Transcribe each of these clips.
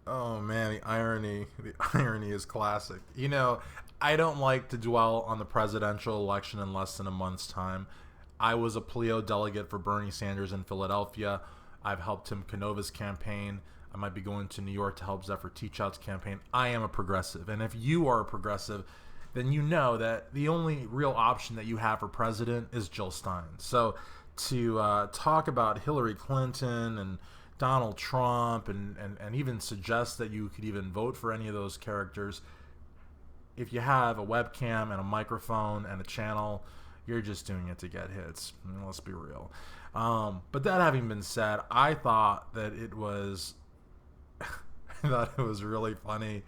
Oh man, the irony is classic. I don't like to dwell on the presidential election in less than a month's time. I was a Pleo delegate for Bernie Sanders in Philadelphia. I've helped Tim Canova's campaign. I might be going to New York to help Zephyr Teachout's campaign. I am a progressive, and if you are a progressive, then you know that the only real option that you have for president is Jill Stein. So to talk about Hillary Clinton and Donald Trump and even suggest that you could even vote for any of those characters, if you have a webcam and a microphone and a channel, you're just doing it to get hits. Let's be real. But that having been said, I thought that it was, I thought it was really funny.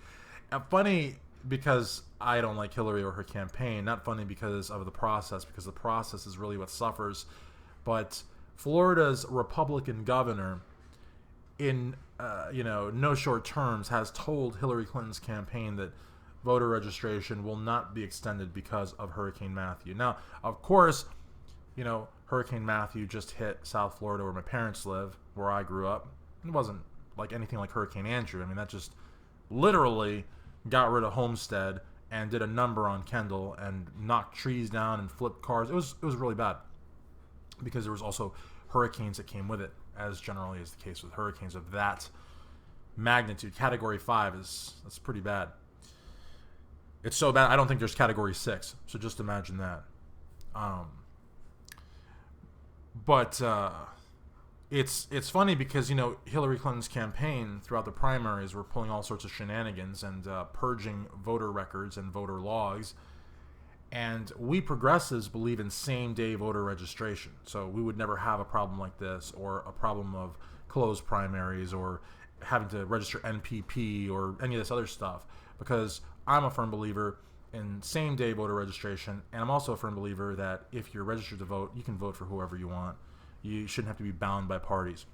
Funny because I don't like Hillary or her campaign. Not funny because of the process, because the process is really what suffers. But Florida's Republican governor, in no short terms, has told Hillary Clinton's campaign that voter registration will not be extended because of Hurricane Matthew. Now, of course, Hurricane Matthew just hit South Florida where my parents live, where I grew up. It wasn't like anything like Hurricane Andrew. I mean, that just literally got rid of Homestead and did a number on Kendall and knocked trees down and flipped cars. It was really bad because there was also hurricanes that came with it, as generally is the case with hurricanes of that magnitude. Category 5 that's pretty bad. It's so bad I don't think there's category 6. So just imagine that. But it's funny because Hillary Clinton's campaign throughout the primaries were pulling all sorts of shenanigans and purging voter records and voter logs. And we progressives believe in same-day voter registration. So we would never have a problem like this, or a problem of closed primaries, or having to register NPP or any of this other stuff, because I'm a firm believer in same-day voter registration, and I'm also a firm believer that if you're registered to vote, you can vote for whoever you want. You shouldn't have to be bound by parties.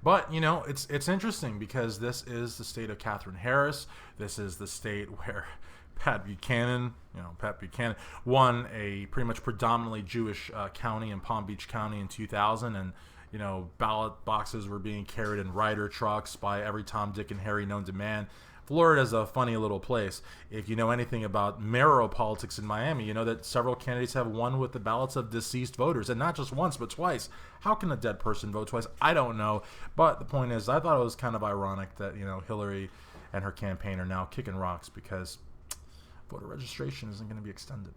But, it's interesting because this is the state of Katherine Harris. This is the state where Pat Buchanan won a pretty much predominantly Jewish county in Palm Beach County in 2000, and ballot boxes were being carried in Ryder trucks by every Tom, Dick, and Harry known to man. Florida is a funny little place. If you know anything about mayoral politics in Miami, you know that several candidates have won with the ballots of deceased voters, and not just once, but twice. How can a dead person vote twice? I don't know. But the point is, I thought it was kind of ironic that, Hillary and her campaign are now kicking rocks because voter registration isn't going to be extended.